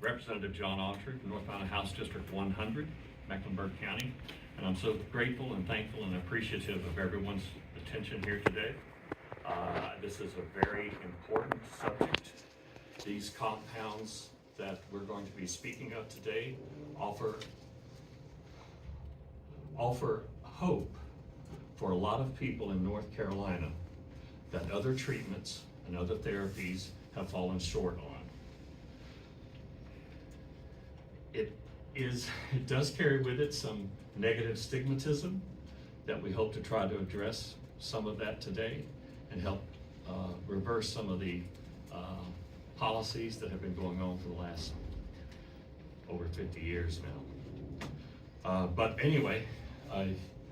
Representative John Autry from North Carolina House District 100, Mecklenburg County. And I'm so grateful and thankful and appreciative of everyone's attention here today. This is a very important subject. These compounds that we're going to be speaking of today offer hope for a lot of people in North Carolina that other treatments and other therapies have fallen short on. It does carry with it some negative stigmatism that we hope to try to address some of that today and help reverse some of the policies that have been going on for the last over 50 years now. But anyway,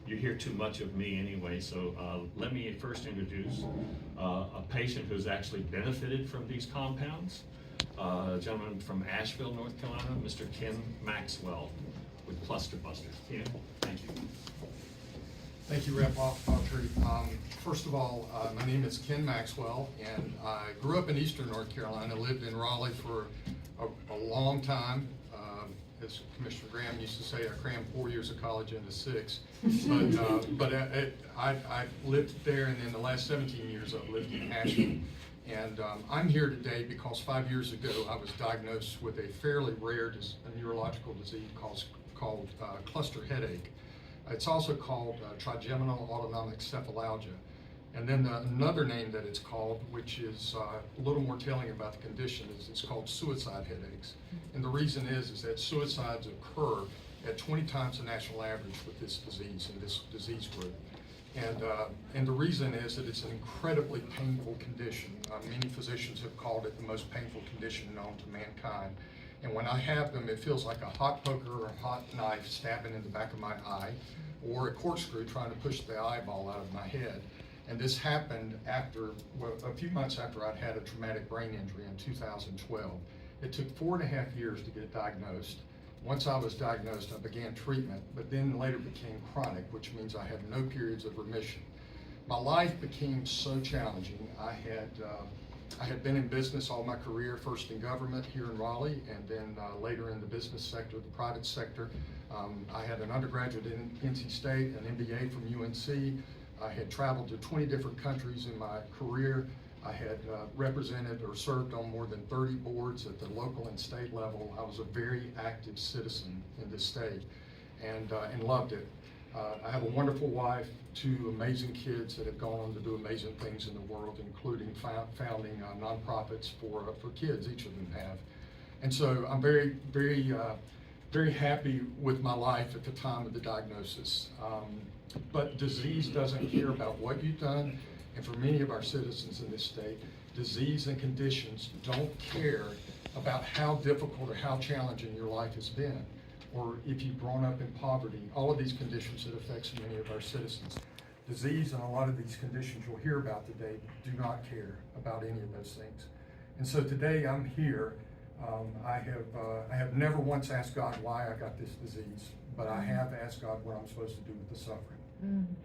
you hear too much of me anyway, so let me first introduce a patient who's actually benefited from these compounds. A gentleman from Asheville, North Carolina, Mr. Ken Maxwell with Cluster Busters. Ken, thank you. Thank you, Rep. Autry. First of all, my name is Ken Maxwell, and I grew up in Eastern North Carolina, lived in Raleigh for a long time. As Commissioner Graham used to say, I crammed 4 years of college into 6. But I lived there, and in the last 17 years I've lived in Asheville. And I'm here today because 5 years ago I was diagnosed with a fairly rare neurological disease called cluster headache. It's also called trigeminal autonomic cephalalgia. And then another name that it's called, which is a little more telling about the condition, is it's called suicide headaches. And the reason is that suicides occur at 20 times the national average with this disease in this disease group. And the reason is that it's an incredibly painful condition. Many physicians have called it the most painful condition known to mankind. And when I have them, it feels like a hot poker or a hot knife stabbing in the back of my eye, or a corkscrew trying to push the eyeball out of my head. And this happened a few months after I'd had a traumatic brain injury in 2012. It took 4.5 years to get diagnosed. Once I was diagnosed, I began treatment, but then later became chronic, which means I had no periods of remission. My life became so challenging. I had been in business all my career, first in government here in Raleigh, and then later in the business sector, the private sector. I had an undergraduate in NC State, an MBA from UNC. I had traveled to 20 different countries in my career. I had represented or served on more than 30 boards at the local and state level. I was a very active citizen in this state and loved it. I have a wonderful wife, 2 amazing kids that have gone on to do amazing things in the world, including founding nonprofits for kids, each of them have. And so I'm very, very, very happy with my life at the time of the diagnosis. But disease doesn't care about what you've done. And for many of our citizens in this state, disease and conditions don't care about how difficult or how challenging your life has been, or if you've grown up in poverty. All of these conditions that affect so many of our citizens. Disease and a lot of these conditions you'll hear about today do not care about any of those things. And so today I'm here. I have never once asked God why I got this disease, but I have asked God what I'm supposed to do with the suffering.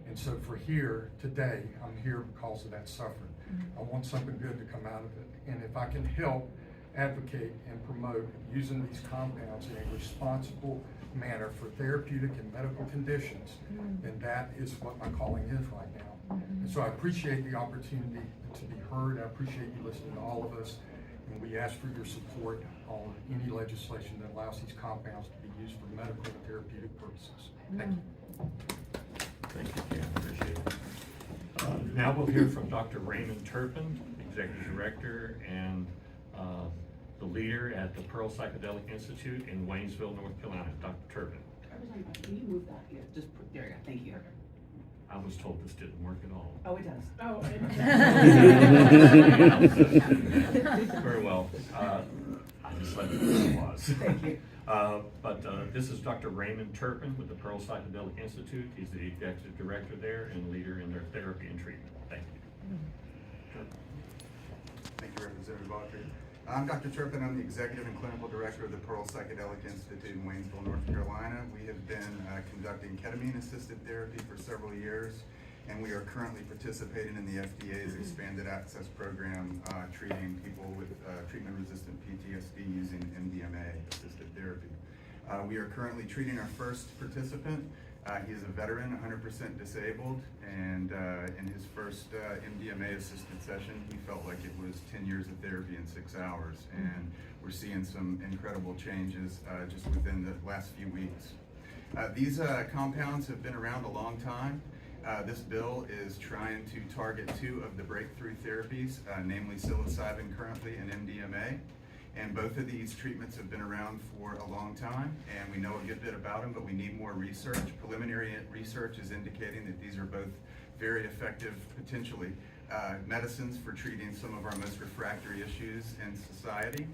And so for here today, I'm here because of that suffering. I want something good to come out of it. And if I can help advocate and promote using these compounds in a responsible manner for therapeutic and medical conditions, then that is what my calling is right now. And so I appreciate the opportunity to be heard. I appreciate you listening to all of us. And we ask for your support on any legislation that allows these compounds to be used for medical and therapeutic purposes. Thank you. Thank you, Ken. Appreciate it. Now we'll hear from Dr. Raymond Turpin, Executive Director and the leader at the Pearl Psychedelic Institute in Waynesville, North Carolina. Dr. Turpin. Can you move that? Yeah, just put, there you go. Thank you. I was told this didn't work at all. Oh, it does. Oh, it Very well. I just let it know it was. Thank you. But this is Dr. Raymond Turpin with the Pearl Psychedelic Institute. He's the executive director there and leader in their therapy and treatment. Thank you. Thank you, Representative Autry. I'm Dr. Turpin. I'm the executive and clinical director of the Pearl Psychedelic Institute in Waynesville, North Carolina. We have been conducting ketamine-assisted therapy for several years, and we are currently participating in the FDA's expanded access program treating people with treatment-resistant PTSD using MDMA. We are currently treating our first participant. He is a veteran, 100% disabled, and in his first MDMA-assisted session, he felt like it was 10 years of therapy in 6 hours, and we're seeing some incredible changes just within the last few weeks. These compounds have been around a long time. This bill is trying to target 2 of the breakthrough therapies, namely psilocybin currently and MDMA. And both of these treatments have been around for a long time, and we know a good bit about them, but we need more research. Preliminary research is indicating that these are both very effective, potentially, medicines for treating some of our most refractory issues in society.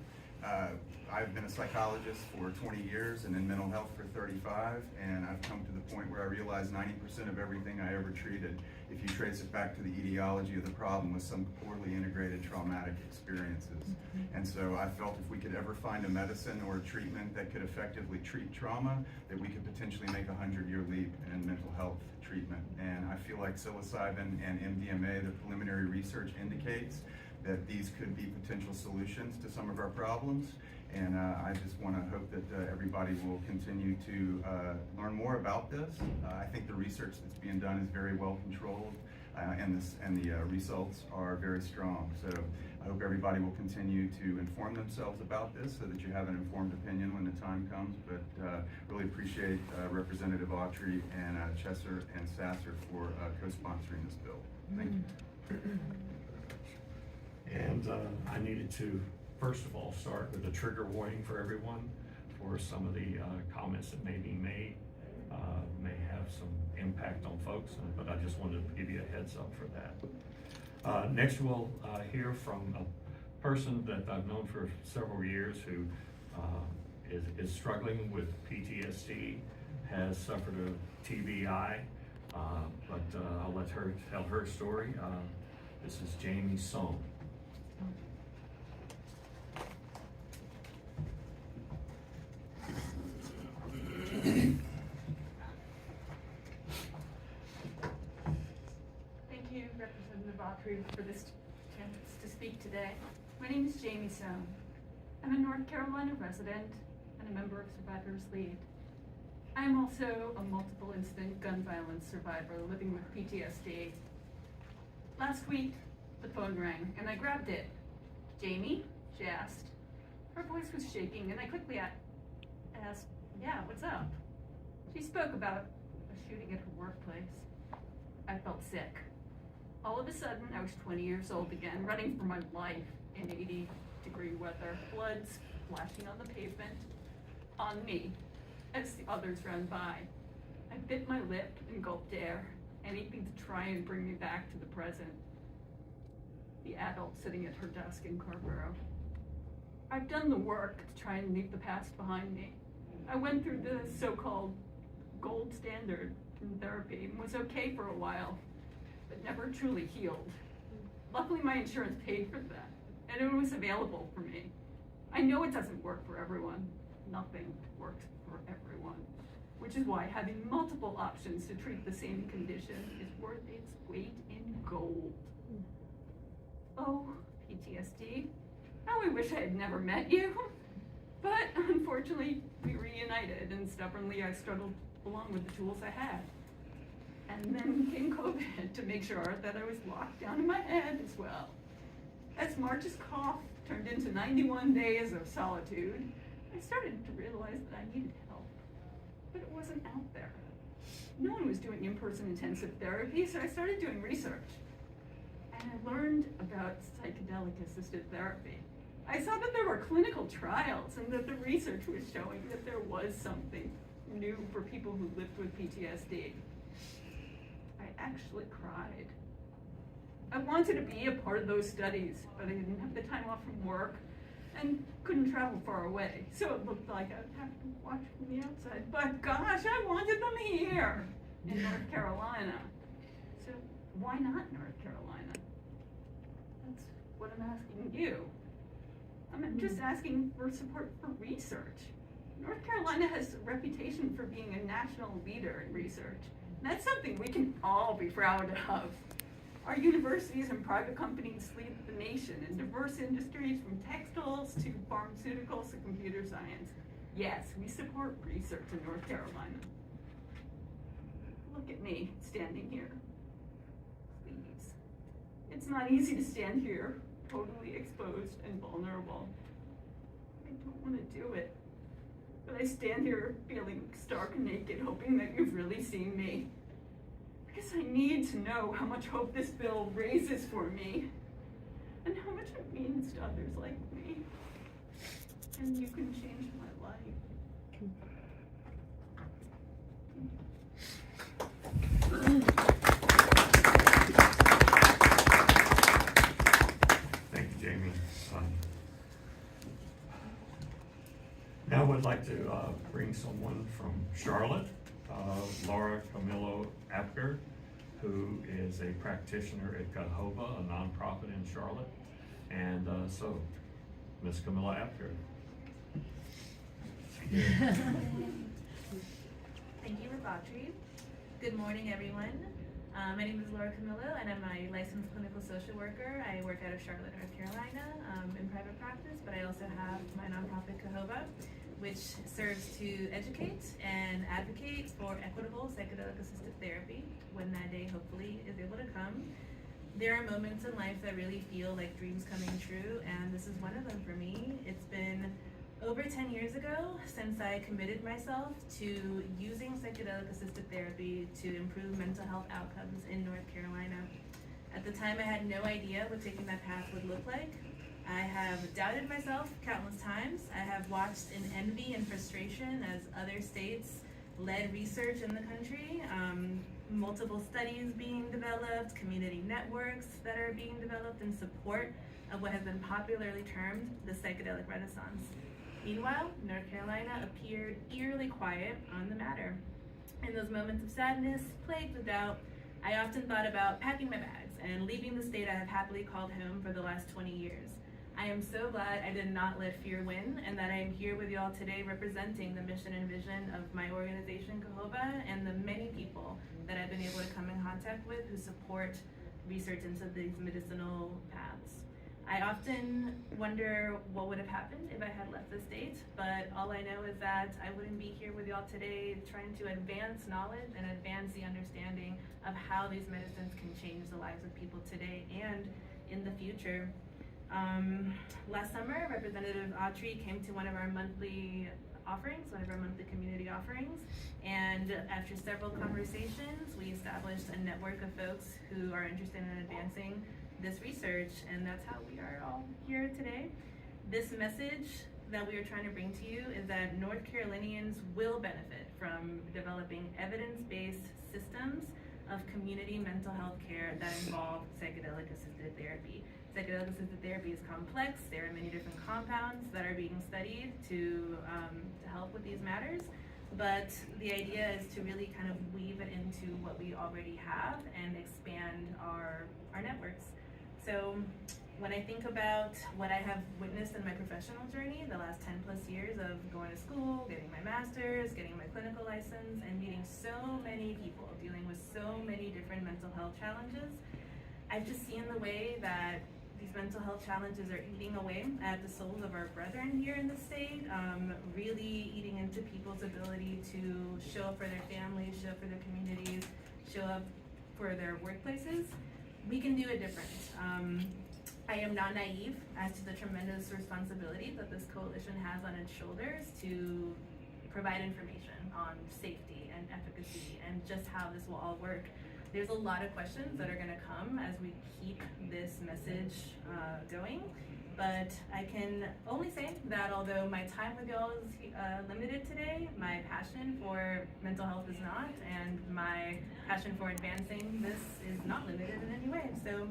I've been a psychologist for 20 years and in mental health for 35, and I've come to the point where I realize 90% of everything I ever treated, if you trace it back to the etiology of the problem, was some poorly integrated traumatic experiences. And so I felt if we could ever find a medicine or a treatment that could effectively treat trauma, that we could potentially make a 100-year leap in mental health treatment. And I feel like psilocybin and MDMA, the preliminary research indicates that these could be potential solutions to some of our problems. And I just want to hope that everybody will continue to learn more about this. I think the research that's being done is very well controlled, and the results are very strong. So I hope everybody will continue to inform themselves about this so that you have an informed opinion when the time comes. But really appreciate Representative Autry and Chesser and Sasser for co-sponsoring this bill. Thank you. And I needed to, first of all, start with a trigger warning for everyone for some of the comments that may be made. May have some impact on folks, but I just wanted to give you a heads up for that. Next, we'll hear from a person that I've known for several years who is struggling with PTSD, has suffered a TBI, but I'll let her tell her story. This is Jamie Song. Thank you, Representative Autry, for this chance to speak today. My name is Jamie Sohn. I'm a North Carolina resident and a member of Survivors Lead. I am also a multiple incident gun violence survivor living with PTSD. Last week, the phone rang and I grabbed it. Jamie? She asked. Her voice was shaking and I quickly asked, yeah, what's up? She spoke about a shooting at her workplace. I felt sick. All of a sudden, I was 20 years old again, running for my life in 80-degree weather, blood splashing on the pavement, on me, as the others ran by. I bit my lip and gulped air, anything to try and bring me back to the present. The adult sitting at her desk in Carrboro. I've done the work to try and leave the past behind me. I went through the so-called gold standard in therapy and was okay for a while, but never truly healed. Luckily, my insurance paid for that, and it was available for me. I know it doesn't work for everyone. Nothing works for everyone, which is why having multiple options to treat the same condition is worth its weight in gold. Oh, PTSD, how I wish I had never met you. But unfortunately, we reunited, and stubbornly I struggled along with the tools I had. And then came COVID to make sure that I was locked down in my head as well. As March's cough turned into 91 days of solitude, I started to realize that I needed help, but it wasn't out there. No one was doing in-person intensive therapy, so I started doing research. And I learned about psychedelic-assisted therapy. I saw that there were clinical trials and that the research was showing that there was something new for people who lived with PTSD. I actually cried. I wanted to be a part of those studies, but I didn't have the time off from work and couldn't travel far away. So it looked like I'd have to watch from the outside. But gosh, I wanted them here in North Carolina. So why not North Carolina? That's what I'm asking you. I'm just asking for support for research. North Carolina has a reputation for being a national leader in research. And that's something we can all be proud of. Our universities and private companies lead the nation in diverse industries from textiles to pharmaceuticals to computer science. Yes, we support research in North Carolina. Look at me standing here. Please. It's not easy to stand here, totally exposed and vulnerable. I don't want to do it. But I stand here feeling stark naked, hoping that you've really seen me. Because I need to know how much hope this bill raises for me, and how much it means to others like me. And you can change my life. Thank you, Jamie. Now we'd like to bring someone from Charlotte, Laura Camillo Apker, who is a practitioner at Cohoba, a nonprofit in Charlotte. And so, Ms. Camillo Apker. Thank you, Audrey. Good morning, everyone. My name is Laura Camillo, and I'm a licensed clinical social worker. I work out of Charlotte, North Carolina, in private practice, but I also have my nonprofit Cohoba, which serves to educate and advocate for equitable psychedelic-assisted therapy when that day hopefully is able to come. There are moments in life that really feel like dreams coming true, and this is one of them for me. It's been over 10 years ago since I committed myself to using psychedelic-assisted therapy to improve mental health outcomes in North Carolina. At the time, I had no idea what taking that path would look like. I have doubted myself countless times. I have watched in envy and frustration as other states led research in the country, multiple studies being developed, community networks that are being developed in support of what has been popularly termed the psychedelic renaissance. Meanwhile, North Carolina appeared eerily quiet on the matter. In those moments of sadness, plagued with doubt, I often thought about packing my bags and leaving the state I have happily called home for the last 20 years. I am so glad I did not let fear win, and that I am here with y'all today representing the mission and vision of my organization, Cohoba, and the many people that I've been able to come in contact with who support research into these medicinal paths. I often wonder what would have happened if I had left the state, but all I know is that I wouldn't be here with y'all today trying to advance knowledge and advance the understanding of how these medicines can change the lives of people today and in the future. Last summer, Representative Autry came to one of our monthly offerings, one of our monthly community offerings, and after several conversations, we established a network of folks who are interested in advancing this research, and that's how we are all here today. This message that we are trying to bring to you is that North Carolinians will benefit from developing evidence-based systems of community mental health care that involve psychedelic-assisted therapy. Psychedelic-assisted therapy is complex. There are many different compounds that are being studied to help with these matters. But the idea is to really kind of weave it into what we already have and expand our networks. So when I think about what I have witnessed in my professional journey, the last 10 plus years of going to school, getting my master's, getting my clinical license, and meeting so many people, dealing with so many different mental health challenges, I've just seen the way that these mental health challenges are eating away at the souls of our brethren here in the state, really eating into people's ability to show up for their families, show up for their communities, show up for their workplaces. We can do it different. I am not naive as to the tremendous responsibility that this coalition has on its shoulders to provide information on safety and efficacy and just how this will all work. There's a lot of questions that are going to come as we keep this message going, but I can only say that although my time with y'all is limited today, my passion for mental health is not, and my passion for advancing this is not limited in any way. So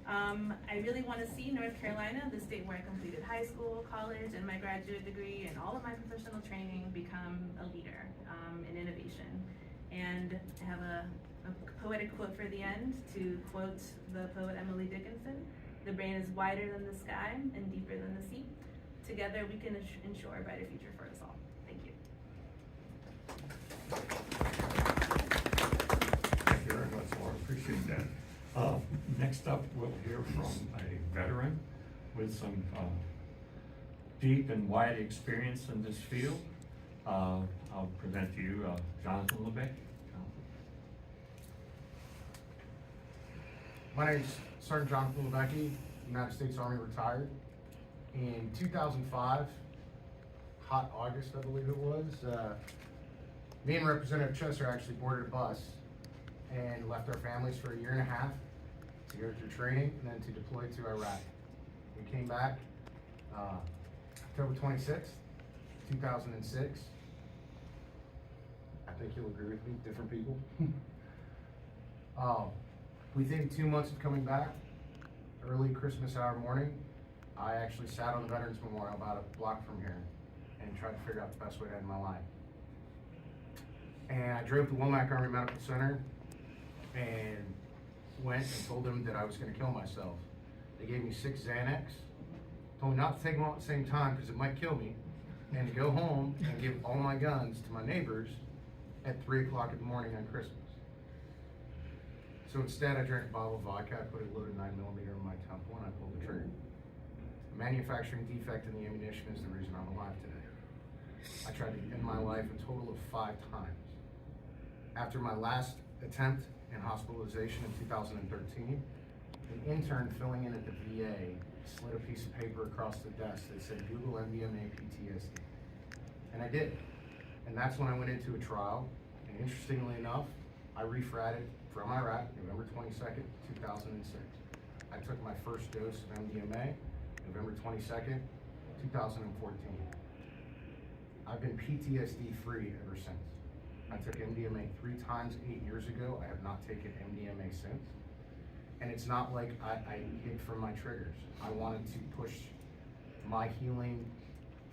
I really want to see North Carolina, the state where I completed high school, college, and my graduate degree, and all of my professional training, become a leader in innovation. And I have a poetic quote for the end, to quote the poet Emily Dickinson: "The brain is wider than the sky and deeper than the sea. Together we can ensure a brighter future for us all." Thank you. Thank you very much, Laura. Appreciate that. Next up, we'll hear from a veteran with some deep and wide experience in this field. I'll present to you Jonathan LeBecq. Jonathan. My name's Sergeant Jonathan LeBecq, United States Army retired. In 2005, hot August, I believe it was, me and Representative Chester actually boarded a bus and left our families for a year and a half to go through training and then to deploy to Iraq. We came back October 26th, 2006. I think you'll agree with me, different people. Within 2 months of coming back, early Christmas hour morning, I actually sat on the Veterans Memorial about a block from here and tried to figure out the best way to end my life. And I drove to Womack Army Medical Center and went and told them that I was gonna kill myself. They gave me 6 Xanax, told me not to take them all at the same time because it might kill me, and to go home and give all my guns to my neighbors at 3 o'clock in the morning on Christmas. So instead, I drank a bottle of vodka, I put a loaded 9mm in my temple, and I pulled the trigger. A manufacturing defect in the ammunition is the reason I'm alive today. I tried to end my life a total of 5 times. After my last attempt in hospitalization in 2013, an intern filling in at the VA slid a piece of paper across the desk that said Google MDMA PTSD. And I did. And that's when I went into a trial, and interestingly enough, I refratted from Iraq, November 22nd, 2006. I took my first dose of MDMA, November 22nd, 2014. I've been PTSD free ever since. I took MDMA 3 times 8 years ago. I have not taken MDMA since. And it's not like I hid from my triggers. I wanted to push my healing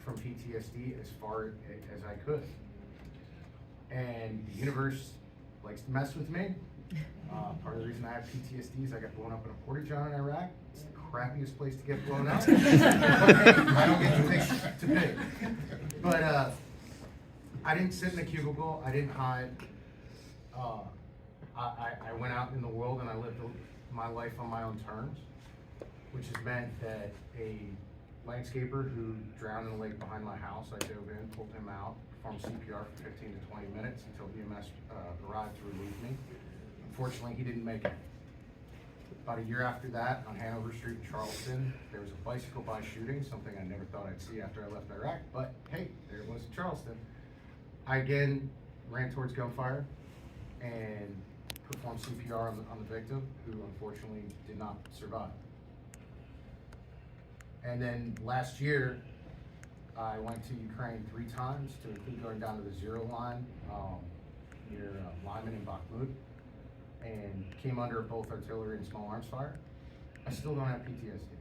from PTSD as far as I could. And the universe likes to mess with me. Part of the reason I have PTSD is I got blown up in a porta-john in Iraq. It's the crappiest place to get blown up. But hey, I don't get to pick. But I didn't sit in a cubicle. I didn't hide. I went out in the world and I lived my life on my own terms, which has meant that a landscaper who drowned in a lake behind my house, I dove in, pulled him out, performed CPR for 15 to 20 minutes until BMS arrived to relieve me. Unfortunately, he didn't make it. About a year after that, on Hanover Street in Charleston, there was a bicycle-by shooting, something I never thought I'd see after I left Iraq, but hey, there it was in Charleston. I again ran towards gunfire and performed CPR on the victim, who unfortunately did not survive. And then last year, I went to Ukraine 3 times, to include going down to the zero line near Lyman and Bakhmut, and came under both artillery and small arms fire. I still don't have PTSD.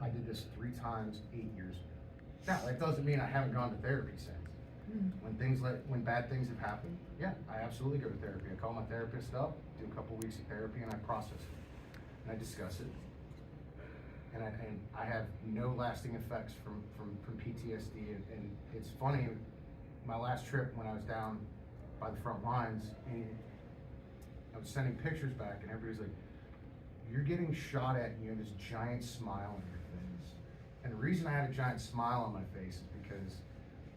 I did this 3 times 8 years ago. Now, that doesn't mean I haven't gone to therapy since. When bad things have happened, yeah, I absolutely go to therapy. I call my therapist up, do a couple weeks of therapy, and I process it, and I discuss it. And I have no lasting effects from PTSD. And it's funny, my last trip when I was down by the front lines, and I was sending pictures back, and everybody's like, "You're getting shot at, and you have this giant smile on your face." And the reason I had a giant smile on my face is because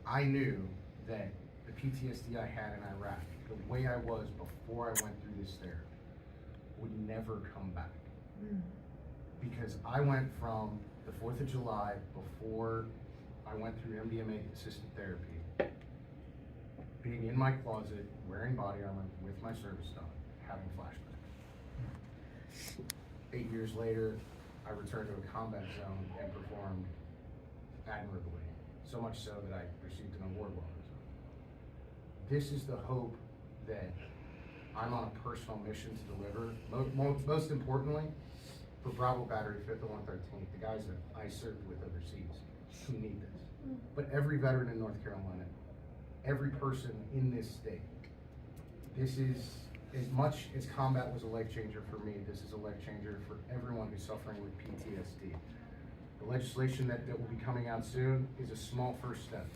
I knew that the PTSD I had in Iraq, the way I was before I went through this therapy, would never come back. Because I went from the 4th of July, before I went through MDMA assisted therapy, being in my closet, wearing body armor with my service dog, having flashbacks. 8 years later, I returned to a combat zone and performed admirably. So much so that I received an award while I was on. This is the hope that I'm on a personal mission to deliver. Most importantly, for Bravo Battery, 5th and 113th, the guys that I served with overseas who need this. But every veteran in North Carolina, every person in this state, this is, as much as combat was a life changer for me, this is a life changer for everyone who's suffering with PTSD. The legislation that will be coming out soon is a small first step.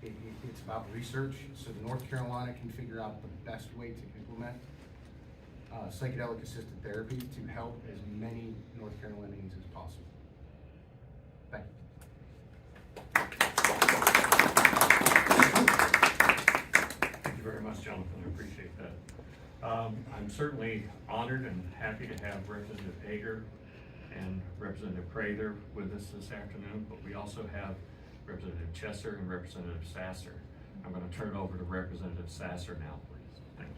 It's about research, so North Carolina can figure out the best way to implement psychedelic assisted therapy to help as many North Carolinians as possible. Thank you. certainly honored and happy to have Representative Ager and Representative Prather with us this afternoon, but we also have Representative Chesser and Representative Sasser. I'm going to turn it over to Representative Sasser now, please. Thank you.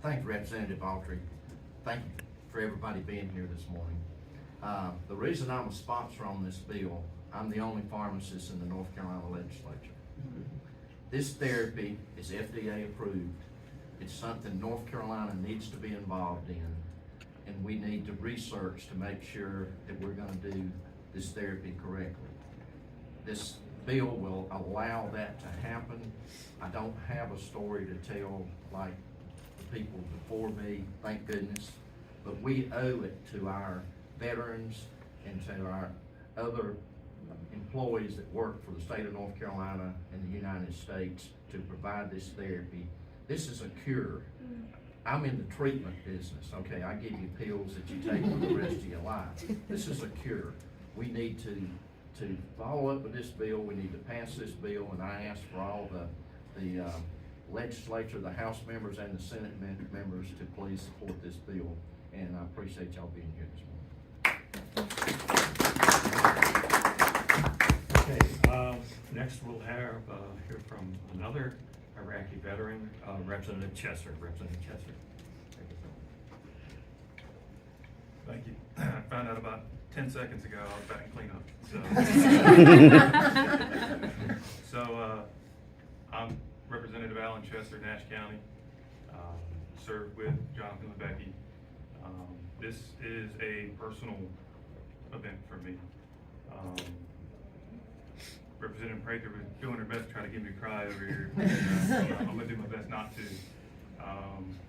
Thank you, Representative Autry. Thank you for everybody being here this morning. The reason I'm a sponsor on this bill, I'm the only pharmacist in the North Carolina legislature. This therapy is FDA approved. It's something North Carolina needs to be involved in, and we need to research to make sure that we're gonna do this therapy correctly. This bill will allow that to happen. I don't have a story to tell like the people before me, thank goodness, but we owe it to our veterans and to our other employees that work for the state of North Carolina and the United States to provide this therapy. This is a cure. I'm in the treatment business, okay? I give you pills that you take for the rest of your life. This is a cure. We need to follow up with this bill. We need to pass this bill, and I ask for all the legislature, the House members and the Senate members to please support this bill, and I appreciate y'all being here this morning. Okay, next we'll have, hear from another Iraqi veteran, Representative Chesser. Representative Chesser. Thank you. I found out about 10 seconds ago I was back in cleanup. So, I'm Representative Alan Chesser, Nash County. Served with Jonathan LeBecki. This is a personal event for me. Representative Prather was doing her best to try to get me to cry over here. I'm gonna do my best not to.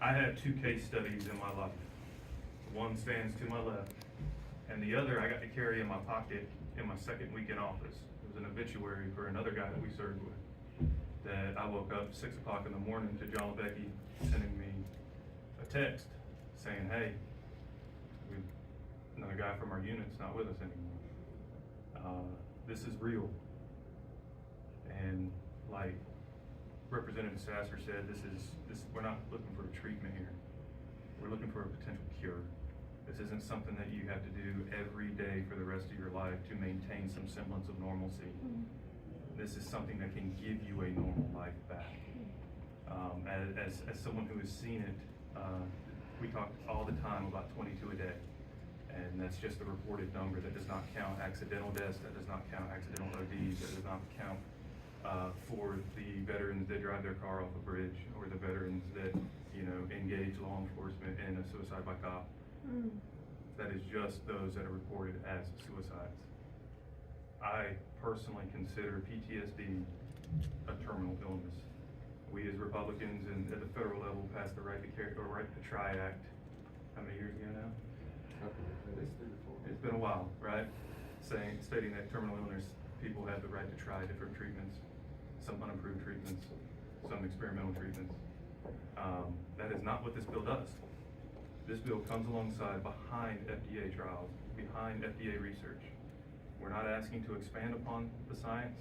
I have two case studies in my life. One stands to my left, and the other I got to carry in my pocket in my second week in office. It was an obituary for another guy that we served with. That I woke up 6 o'clock in the morning to John LeBecki sending me a text saying, "Hey, another guy from our unit's not with us anymore. This is real." And like Representative Sasser said, we're not looking for a treatment here. We're looking for a potential cure. This isn't something that you have to do every day for the rest of your life to maintain some semblance of normalcy. This is something that can give you a normal life back. As someone who has seen it, we talk all the time about 22 a day. And that's just a reported number. That does not count accidental deaths, that does not count accidental ODs, that does not count for the veterans that drive their car off a bridge, or the veterans that, engage law enforcement in a suicide by cop. That is just those that are reported as suicides. I personally consider PTSD a terminal illness. We as Republicans and at the federal level passed the Right to Try Act. How many years ago now? It's been a while, right? Stating that terminal illness people have the right to try different treatments, some unapproved treatments, some experimental treatments. That is not what this bill does. This bill comes alongside behind FDA trials, behind FDA research. We're not asking to expand upon the science.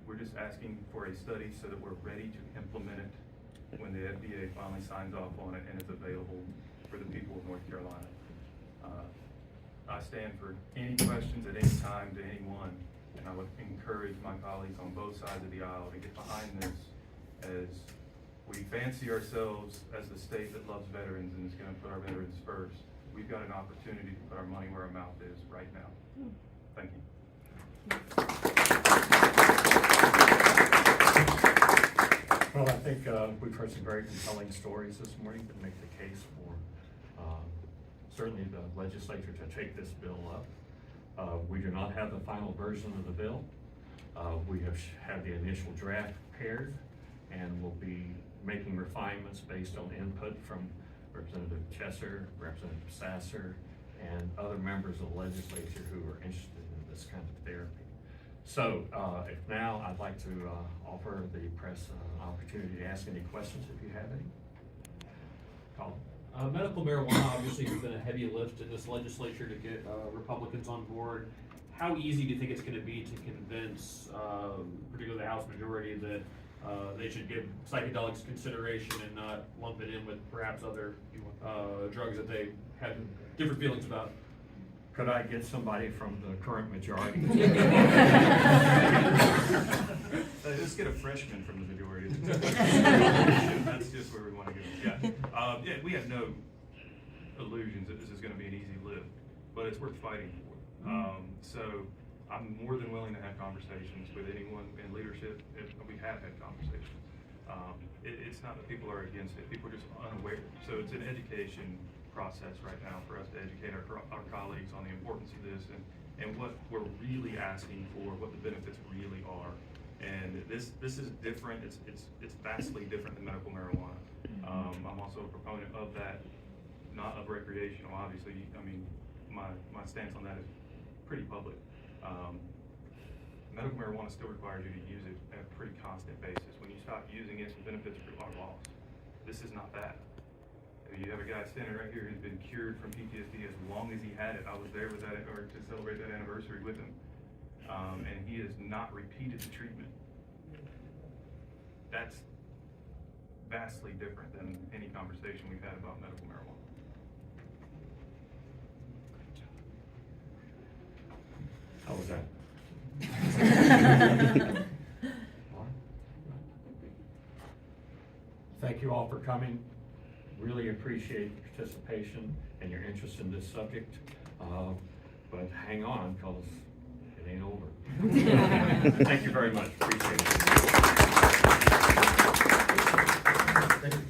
We're just asking for a study so that we're ready to implement it when the FDA finally signs off on it and it's available for the people of North Carolina. I stand for any questions at any time to anyone, and I would encourage my colleagues on both sides of the aisle to get behind this, as we fancy ourselves as the state that loves veterans and is going to put our veterans first. We've got an opportunity to put our money where our mouth is right now. Thank you. Well, I think we've heard some very compelling stories this morning that make the case for certainly the legislature to take this bill up. We do not have the final version of the bill. We have had the initial draft prepared, and we'll be making refinements based on input from Representative Chesser, Representative Sasser, and other members of the legislature who are interested in this kind of therapy. So if now I'd like to offer the press an opportunity to ask any questions if you have any. Colin? Medical marijuana obviously has been a heavy lift in this legislature to get Republicans on board. how easy do you think it's gonna be to convince, particularly the House majority, that they should give psychedelics consideration and not lump it in with perhaps other drugs that they had different feelings about? Could I get somebody from the current majority? Let's get a freshman from the majority. That's just where we want to go. Yeah, we have no illusions that this is going to be an easy lift, but it's worth fighting for. So I'm more than willing to have conversations with anyone in leadership. We have had conversations. It's not that people are against it; people are just unaware. So it's an education process right now for us to educate our colleagues on the importance of this and what we're really asking for, what the benefits really are. And this is different. It's vastly different than medical marijuana. I'm also a proponent of that, not of recreational. Obviously, I mean, my stance on that is pretty public. Medical marijuana still requires you to use it at a pretty constant basis. When you stop using it, the benefits are lost. This is not that. You have a guy standing right here who's been cured from PTSD as long as he had it. I was there with that, or to celebrate that anniversary with him. And he has not repeated the treatment. That's vastly different than any conversation we've had about medical marijuana. How was that? Thank you all for coming. Really appreciate your participation and your interest in this subject. But hang on, because it ain't over. Thank you very much. Appreciate it. Thank you.